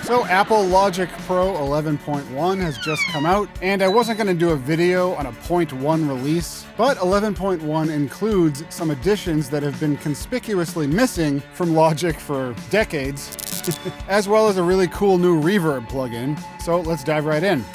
So Apple Logic Pro 11.1 has just come out, and I wasn't going to do a video on a 0.1 release, but 11.1 includes some additions that have been conspicuously missing from Logic for decades, as well as a really cool new Reverb plugin. So let's dive right in.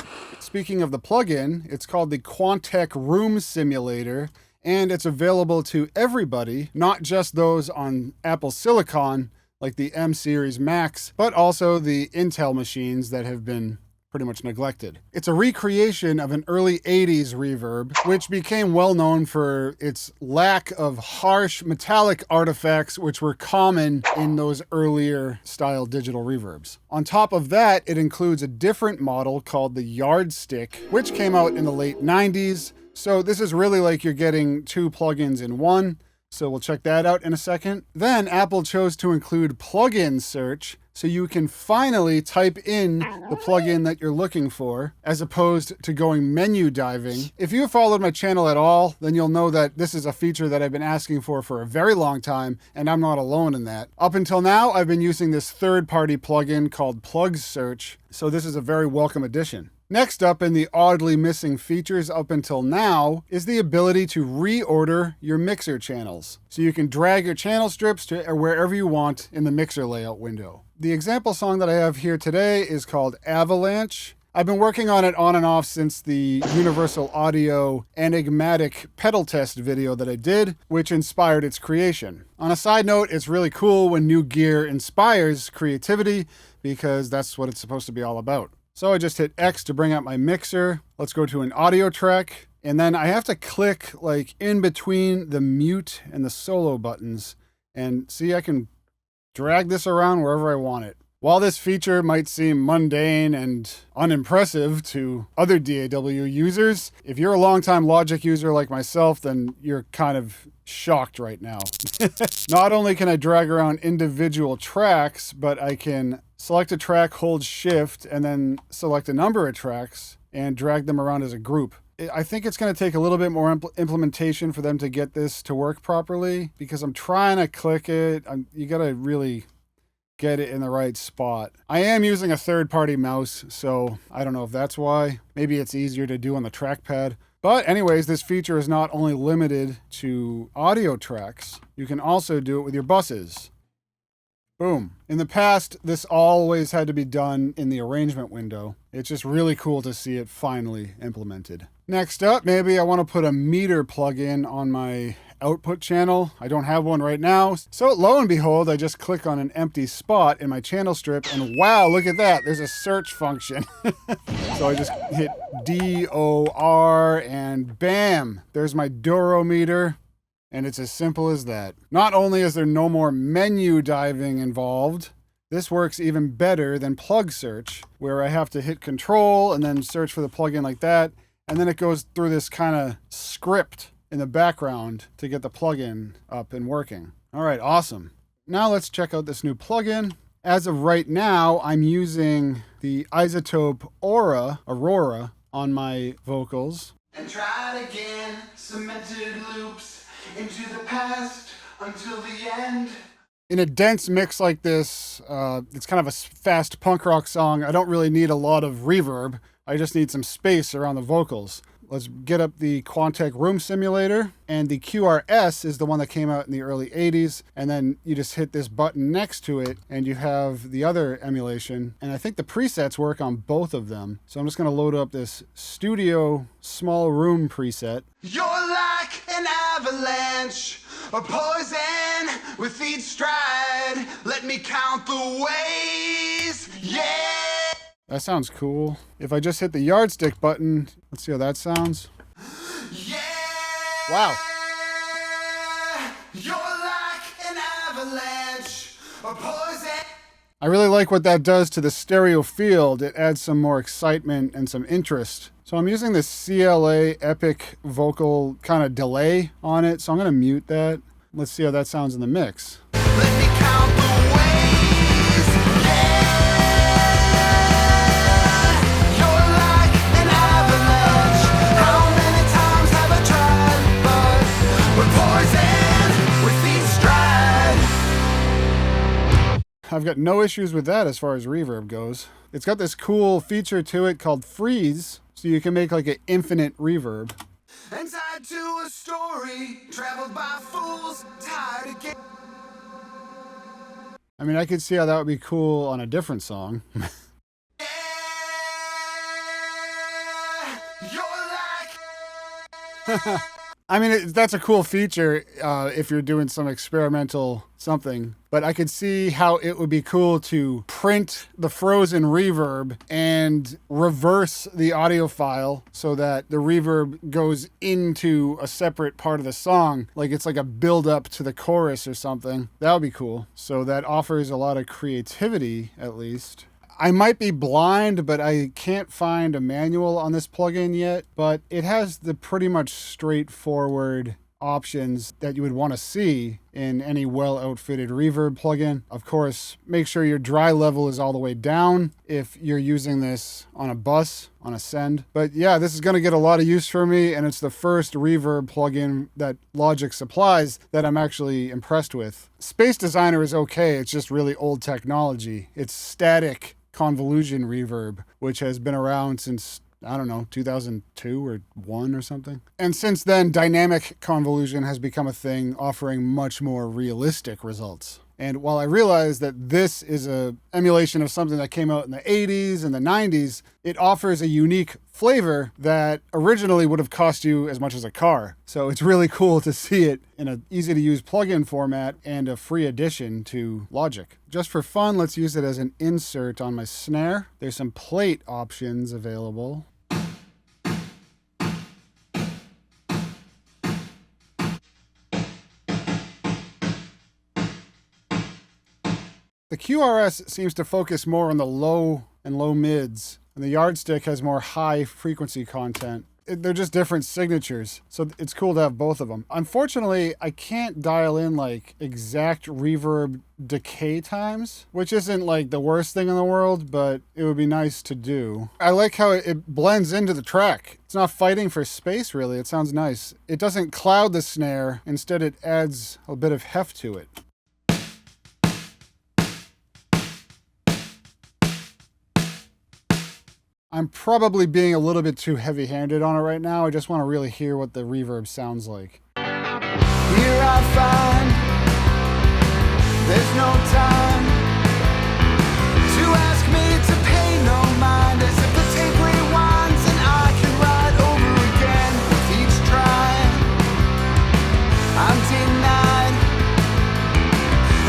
Speaking of the plugin, it's called the Quantec Room Simulator, and it's available to everybody, not just those on Apple Silicon, like the M series Macs, but also the Intel machines that have been pretty much neglected. It's a recreation of an early 80s reverb, which became well known for its lack of harsh metallic artifacts, which were common in those earlier style digital reverbs. On top of that, it includes a different model called the Yardstick, which came out in the late 90s. So this is really like you're getting two plugins in one. So we'll check that out in a second. Then Apple chose to include plugin search, so you can finally type in the plugin that you're looking for, as opposed to going menu diving. If you followed my channel at all, then you'll know that this is a feature that I've been asking for a very long time, and I'm not alone in that. Up until now, I've been using this third-party plugin called PlugSearch, so this is a very welcome addition. Next up in the oddly missing features up until now is the ability to reorder your mixer channels. So you can drag your channel strips to wherever you want in the mixer layout window. The example song that I have here today is called Avalanche. I've been working on it on and off since the Universal Audio enigmatic pedal test video that I did, which inspired its creation. On a side note, it's really cool when new gear inspires creativity, because that's what it's supposed to be all about. So I just hit X to bring up my mixer. Let's go to an audio track. And then I have to click like in between the mute and the solo buttons. And see, I can drag this around wherever I want it. While this feature might seem mundane and unimpressive to other DAW users, if you're a longtime Logic user like myself, then you're kind of shocked right now. Not only can I drag around individual tracks, but I can select a track, hold shift, and then select a number of tracks and drag them around as a group. I think it's going to take a little bit more implementation for them to get this to work properly, because I'm trying to click it. You got to really get it in the right spot. I am using a third-party mouse, so I don't know if that's why. Maybe it's easier to do on the trackpad. But anyways, this feature is not only limited to audio tracks, you can also do it with your buses. Boom. In the past, this always had to be done in the arrangement window. It's just really cool to see it finally implemented. Next up, maybe I want to put a meter plugin on my output channel. I don't have one right now. So lo and behold, I just click on an empty spot in my channel strip, and wow, look at that. There's a search function. So I just hit DOR and bam, there's my Doro meter. And it's as simple as that. Not only is there no more menu diving involved, this works even better than PlugSearch, where I have to hit Control and then search for the plugin like that. And then it goes through this kind of script in the background to get the plugin up and working. All right, awesome. Now let's check out this new plugin. As of right now, I'm using the Isotope Aurora on my vocals. And try it again, cemented loops into the past until the end. In a dense mix like this, it's kind of a fast punk rock song. I don't really need a lot of reverb. I just need some space around the vocals. Let's get up the Quantec Room Simulator, and the QRS is the one that came out in the early 80s, and then you just hit this button next to it, and you have the other emulation, and I think the presets work on both of them. So I'm just going to load up this Studio Small Room preset. You're like an avalanche, a poison with each stride. Let me count the ways, yeah! That sounds cool. If I just hit the Yardstick button, let's see how that sounds. Yeah! Wow. You're like an avalanche, a poison. I really like what that does to the stereo field. It adds some more excitement and some interest. So I'm using this CLA Epic vocal kind of delay on it, so I'm going to mute that. Let's see how that sounds in the mix. Let me count the ways, yeah! You're like an avalanche. How many times have I tried? But we're poison with each stride. I've I've got no issues with that as far as reverb goes. It's got this cool feature to it called freeze, so you can make like an infinite reverb. And tied to a story traveled by fools, tired again. I mean, I could see how that would be cool on a different song. I mean, that's a cool feature if you're doing some experimental something, but I could see how it would be cool to print the frozen reverb and reverse the audio file so that the reverb goes into a separate part of the song, like it's like a build up to the chorus or something. That would be cool. So that offers a lot of creativity, at least. I might be blind, but I can't find a manual on this plugin yet, but it has the pretty much straightforward options that you would want to see in any well-outfitted reverb plugin. Of course, make sure your dry level is all the way down if you're using this on a bus, on a send. But yeah, this is going to get a lot of use for me, and it's the first reverb plugin that Logic supplies that I'm actually impressed with. Space Designer is okay, it's just really old technology. It's static convolution reverb, which has been around since, I don't know, 2002 or 1 or something. And since then, dynamic convolution has become a thing, offering much more realistic results. And while I realize that this is an emulation of something that came out in the 80s and the 90s, it offers a unique flavor that originally would have cost you as much as a car. So it's really cool to see it in an easy-to-use plugin format and a free addition to Logic. Just for fun, let's use it as an insert on my snare. There's some plate options available. The QRS seems to focus more on the low and low mids, and the Yardstick has more high frequency content. They're just different signatures, so it's cool to have both of them. Unfortunately, I can't dial in like exact reverb decay times, which isn't like the worst thing in the world, but it would be nice to do. I like how it blends into the track. It's not fighting for space, really. It sounds nice. It doesn't cloud the snare. Instead, it adds a bit of heft to it. I'm probably being a little bit too heavy-handed on it right now. I just want to really hear what the reverb sounds like. Here I find there's no time to ask me to pay no mind, as if the tape rewinds and I can write over again with each try. I'm denied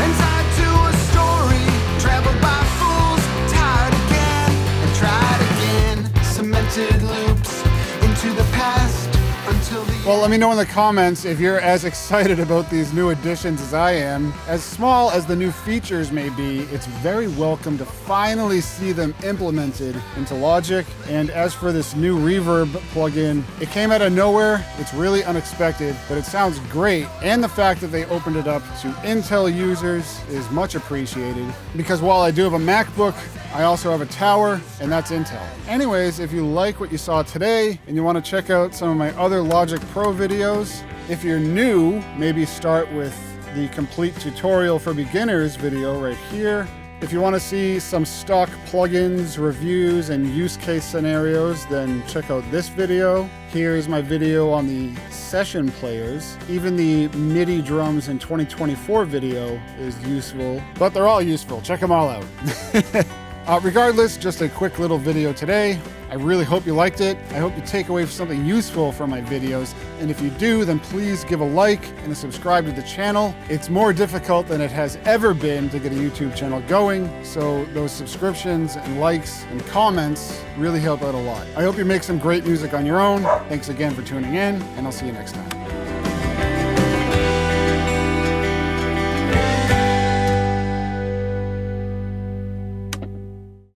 and tied to a story traveled by fools, tired again and tried again. Cemented loops into the past until the Well, let me know in the comments if you're as excited about these new additions as I am. As small as the new features may be, it's very welcome to finally see them implemented into Logic. And as for this new reverb plugin, it came out of nowhere. It's really unexpected, but it sounds great. And the fact that they opened it up to Intel users is much appreciated, because while I do have a MacBook, I also have a tower, and that's Intel. Anyways, if you like what you saw today and you want to check out some of my other Logic Pro videos, if you're new, maybe start with the complete tutorial for beginners video right here. If you want to see some stock plugins, reviews, and use case scenarios, then check out this video. Here's my video on the session players. Even the MIDI drums in 2024 video is useful, but they're all useful. Check them all out. Regardless, just a quick little video today. I really hope you liked it. I hope you take away something useful from my videos. And if you do, then please give a like and a subscribe to the channel. It's more difficult than it has ever been to get a YouTube channel going. So those subscriptions and likes and comments really help out a lot. I hope you make some great music on your own. Thanks again for tuning in, and I'll see you next time.